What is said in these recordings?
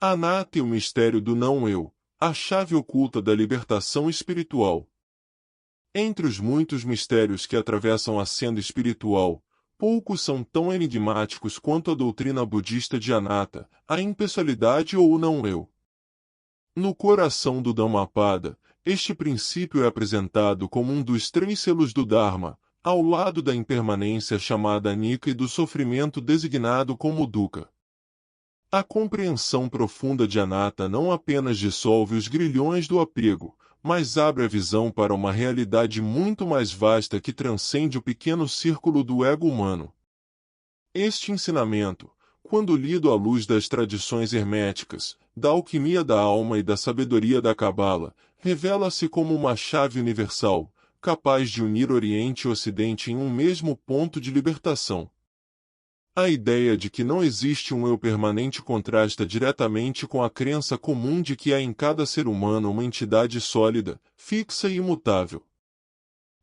Anatta e o mistério do não-eu, a chave oculta da libertação espiritual. Entre os muitos mistérios que atravessam a senda espiritual, poucos são tão enigmáticos quanto a doutrina budista de Anatta, a impessoalidade ou o não-eu. No coração do Dhammapada, este princípio é apresentado como um dos 3 selos do Dharma, ao lado da impermanência chamada Anicca e do sofrimento designado como Dukkha. A compreensão profunda de Anatta não apenas dissolve os grilhões do apego, mas abre a visão para uma realidade muito mais vasta que transcende o pequeno círculo do ego humano. Este ensinamento, quando lido à luz das tradições herméticas, da alquimia da alma e da sabedoria da Cabala, revela-se como uma chave universal, capaz de unir Oriente e Ocidente em um mesmo ponto de libertação. A ideia de que não existe um eu permanente contrasta diretamente com a crença comum de que há em cada ser humano uma entidade sólida, fixa e imutável.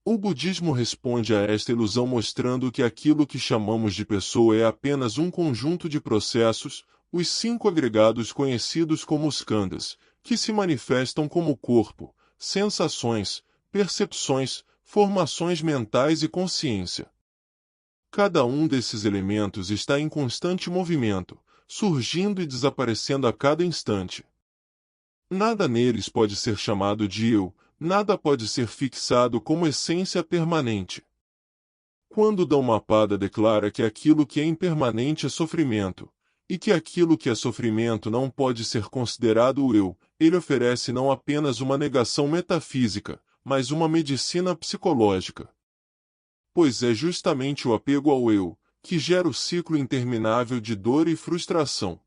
O budismo responde a esta ilusão mostrando que aquilo que chamamos de pessoa é apenas um conjunto de processos, os 5 agregados conhecidos como skandhas, que se manifestam como corpo, sensações, percepções, formações mentais e consciência. Cada um desses elementos está em constante movimento, surgindo e desaparecendo a cada instante. Nada neles pode ser chamado de eu, nada pode ser fixado como essência permanente. Quando Dhammapada declara que aquilo que é impermanente é sofrimento, e que aquilo que é sofrimento não pode ser considerado o eu, ele oferece não apenas uma negação metafísica, mas uma medicina psicológica. Pois é justamente o apego ao eu, que gera o ciclo interminável de dor e frustração.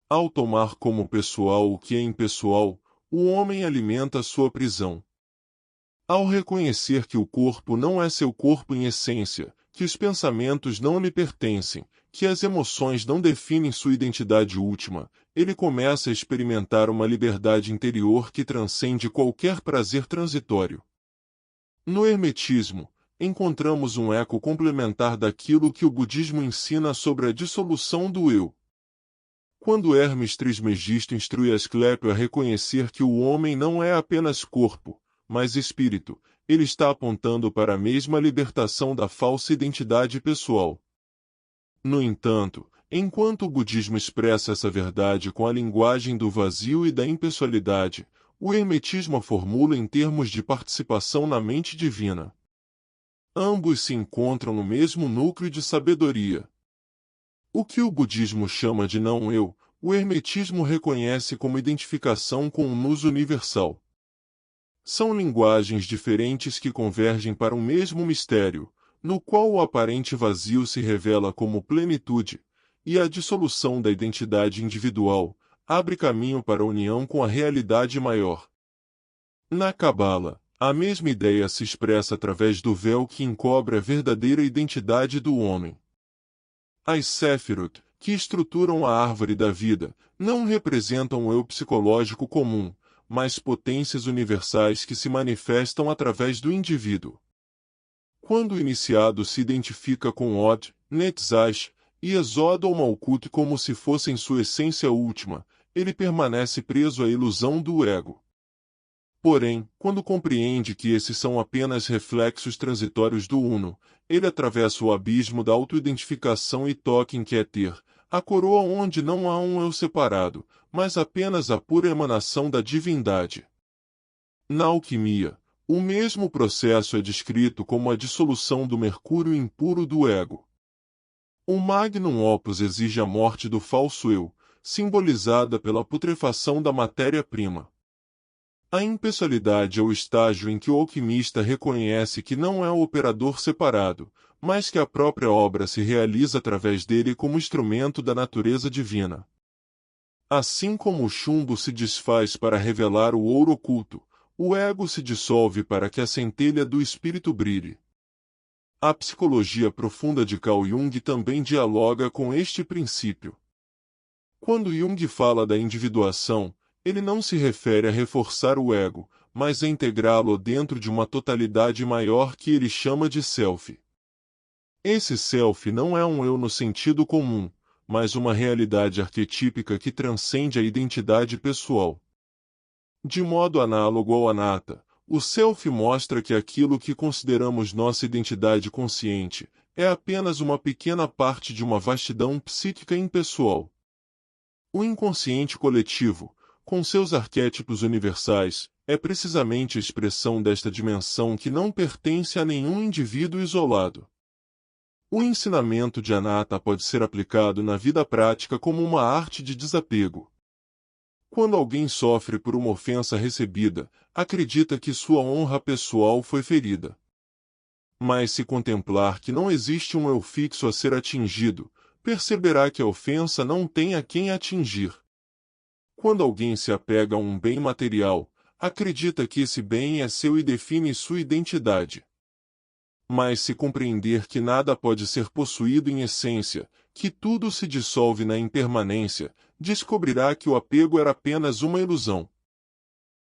Ao tomar como pessoal o que é impessoal, o homem alimenta sua prisão. Ao reconhecer que o corpo não é seu corpo em essência, que os pensamentos não lhe pertencem, que as emoções não definem sua identidade última, ele começa a experimentar uma liberdade interior que transcende qualquer prazer transitório. No hermetismo, encontramos um eco complementar daquilo que o budismo ensina sobre a dissolução do eu. Quando Hermes Trismegisto instrui Asclépio a reconhecer que o homem não é apenas corpo, mas espírito, ele está apontando para a mesma libertação da falsa identidade pessoal. No entanto, enquanto o budismo expressa essa verdade com a linguagem do vazio e da impessoalidade, o hermetismo a formula em termos de participação na mente divina. Ambos se encontram no mesmo núcleo de sabedoria. O que o budismo chama de não-eu, o hermetismo reconhece como identificação com o nus universal. São linguagens diferentes que convergem para um mesmo mistério, no qual o aparente vazio se revela como plenitude, e a dissolução da identidade individual abre caminho para a união com a realidade maior. Na Cabala, a mesma ideia se expressa através do véu que encobre a verdadeira identidade do homem. As Sefirot, que estruturam a árvore da vida, não representam o eu psicológico comum, mas potências universais que se manifestam através do indivíduo. Quando o iniciado se identifica com Od, Netzach, e Esod ou Malkuth como se fossem sua essência última, ele permanece preso à ilusão do ego. Porém, quando compreende que esses são apenas reflexos transitórios do Uno, ele atravessa o abismo da autoidentificação e toca em Keter, a coroa onde não há um eu separado, mas apenas a pura emanação da divindade. Na alquimia, o mesmo processo é descrito como a dissolução do mercúrio impuro do ego. O magnum opus exige a morte do falso eu, simbolizada pela putrefação da matéria-prima. A impessoalidade é o estágio em que o alquimista reconhece que não é o operador separado, mas que a própria obra se realiza através dele como instrumento da natureza divina. Assim como o chumbo se desfaz para revelar o ouro oculto, o ego se dissolve para que a centelha do espírito brilhe. A psicologia profunda de Carl Jung também dialoga com este princípio. Quando Jung fala da individuação, ele não se refere a reforçar o ego, mas a integrá-lo dentro de uma totalidade maior que ele chama de self. Esse self não é um eu no sentido comum, mas uma realidade arquetípica que transcende a identidade pessoal. De modo análogo ao anatta, o self mostra que aquilo que consideramos nossa identidade consciente é apenas uma pequena parte de uma vastidão psíquica impessoal. O inconsciente coletivo, com seus arquétipos universais, é precisamente a expressão desta dimensão que não pertence a nenhum indivíduo isolado. O ensinamento de anatta pode ser aplicado na vida prática como uma arte de desapego. Quando alguém sofre por uma ofensa recebida, acredita que sua honra pessoal foi ferida. Mas se contemplar que não existe um eu fixo a ser atingido, perceberá que a ofensa não tem a quem atingir. Quando alguém se apega a um bem material, acredita que esse bem é seu e define sua identidade. Mas se compreender que nada pode ser possuído em essência, que tudo se dissolve na impermanência, descobrirá que o apego era apenas uma ilusão.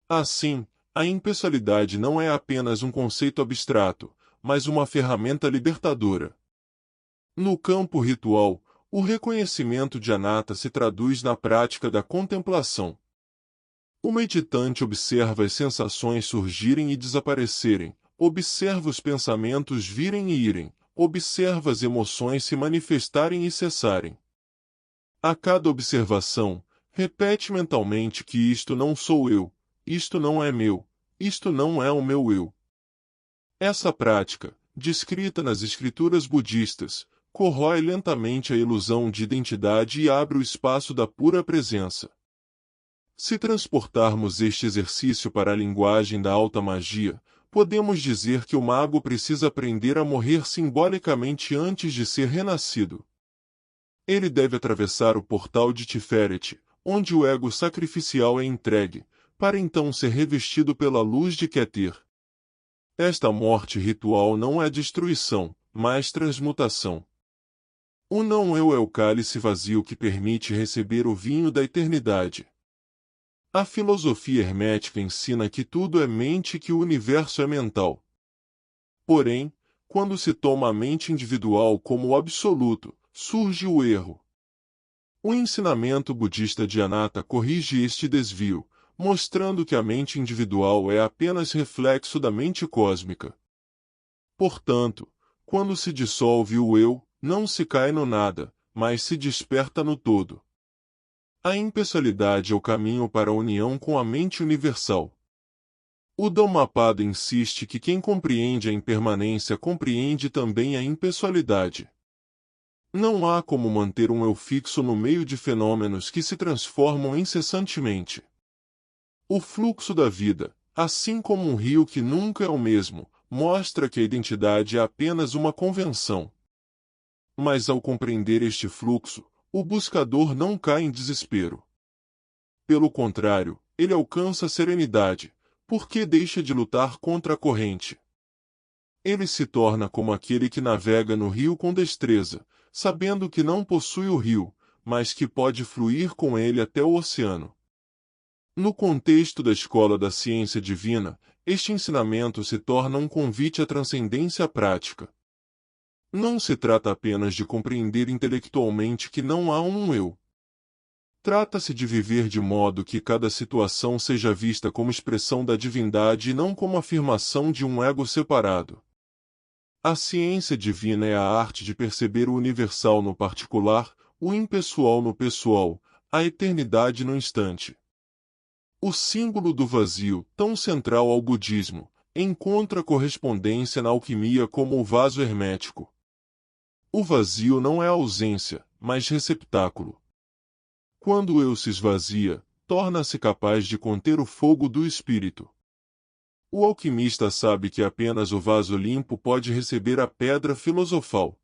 Assim, a impessoalidade não é apenas um conceito abstrato, mas uma ferramenta libertadora. No campo ritual, o reconhecimento de anatta se traduz na prática da contemplação. O meditante observa as sensações surgirem e desaparecerem, observa os pensamentos virem e irem, observa as emoções se manifestarem e cessarem. A cada observação, repete mentalmente que isto não sou eu, isto não é meu, isto não é o meu eu. Essa prática, descrita nas escrituras budistas, corrói lentamente a ilusão de identidade e abre o espaço da pura presença. Se transportarmos este exercício para a linguagem da alta magia, podemos dizer que o mago precisa aprender a morrer simbolicamente antes de ser renascido. Ele deve atravessar o portal de Tiferet, onde o ego sacrificial é entregue, para então ser revestido pela luz de Keter. Esta morte ritual não é destruição, mas transmutação. O não-eu é o cálice vazio que permite receber o vinho da eternidade. A filosofia hermética ensina que tudo é mente e que o universo é mental. Porém, quando se toma a mente individual como o absoluto, surge o erro. O ensinamento budista de Anatta corrige este desvio, mostrando que a mente individual é apenas reflexo da mente cósmica. Portanto, quando se dissolve o eu, não se cai no nada, mas se desperta no todo. A impessoalidade é o caminho para a união com a mente universal. O Dhammapada insiste que quem compreende a impermanência compreende também a impessoalidade. Não há como manter um eu fixo no meio de fenômenos que se transformam incessantemente. O fluxo da vida, assim como um rio que nunca é o mesmo, mostra que a identidade é apenas uma convenção. Mas ao compreender este fluxo, o buscador não cai em desespero. Pelo contrário, ele alcança a serenidade, porque deixa de lutar contra a corrente. Ele se torna como aquele que navega no rio com destreza, sabendo que não possui o rio, mas que pode fluir com ele até o oceano. No contexto da escola da ciência divina, este ensinamento se torna um convite à transcendência prática. Não se trata apenas de compreender intelectualmente que não há um eu. Trata-se de viver de modo que cada situação seja vista como expressão da divindade e não como afirmação de um ego separado. A ciência divina é a arte de perceber o universal no particular, o impessoal no pessoal, a eternidade no instante. O símbolo do vazio, tão central ao budismo, encontra correspondência na alquimia como o vaso hermético. O vazio não é ausência, mas receptáculo. Quando o eu se esvazia, torna-se capaz de conter o fogo do espírito. O alquimista sabe que apenas o vaso limpo pode receber a pedra filosofal.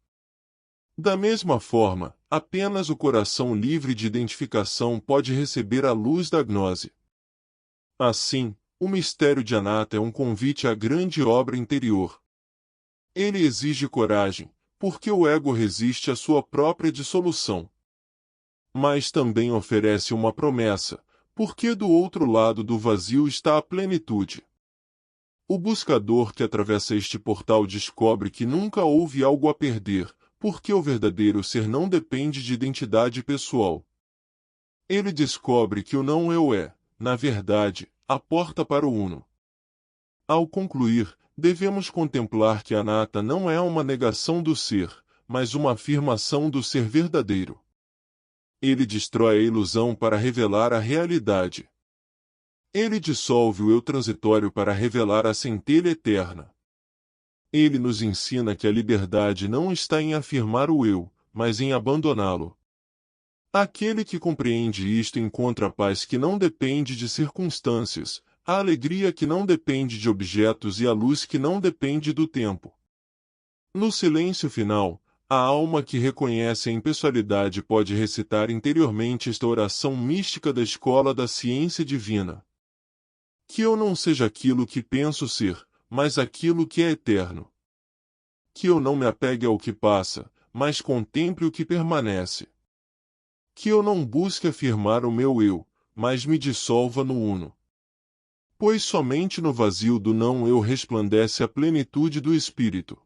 Da mesma forma, apenas o coração livre de identificação pode receber a luz da gnose. Assim, o mistério de Anatta é um convite à grande obra interior. Ele exige coragem, porque o ego resiste à sua própria dissolução. Mas também oferece uma promessa, porque do outro lado do vazio está a plenitude. O buscador que atravessa este portal descobre que nunca houve algo a perder, porque o verdadeiro ser não depende de identidade pessoal. Ele descobre que o não-eu é, na verdade, a porta para o uno. Ao concluir, devemos contemplar que anatta não é uma negação do ser, mas uma afirmação do ser verdadeiro. Ele destrói a ilusão para revelar a realidade. Ele dissolve o eu transitório para revelar a centelha eterna. Ele nos ensina que a liberdade não está em afirmar o eu, mas em abandoná-lo. Aquele que compreende isto encontra a paz que não depende de circunstâncias, a alegria que não depende de objetos e a luz que não depende do tempo. No silêncio final, a alma que reconhece a impessoalidade pode recitar interiormente esta oração mística da escola da ciência divina. Que eu não seja aquilo que penso ser, mas aquilo que é eterno. Que eu não me apegue ao que passa, mas contemple o que permanece. Que eu não busque afirmar o meu eu, mas me dissolva no uno. Pois somente no vazio do não-eu resplandece a plenitude do espírito.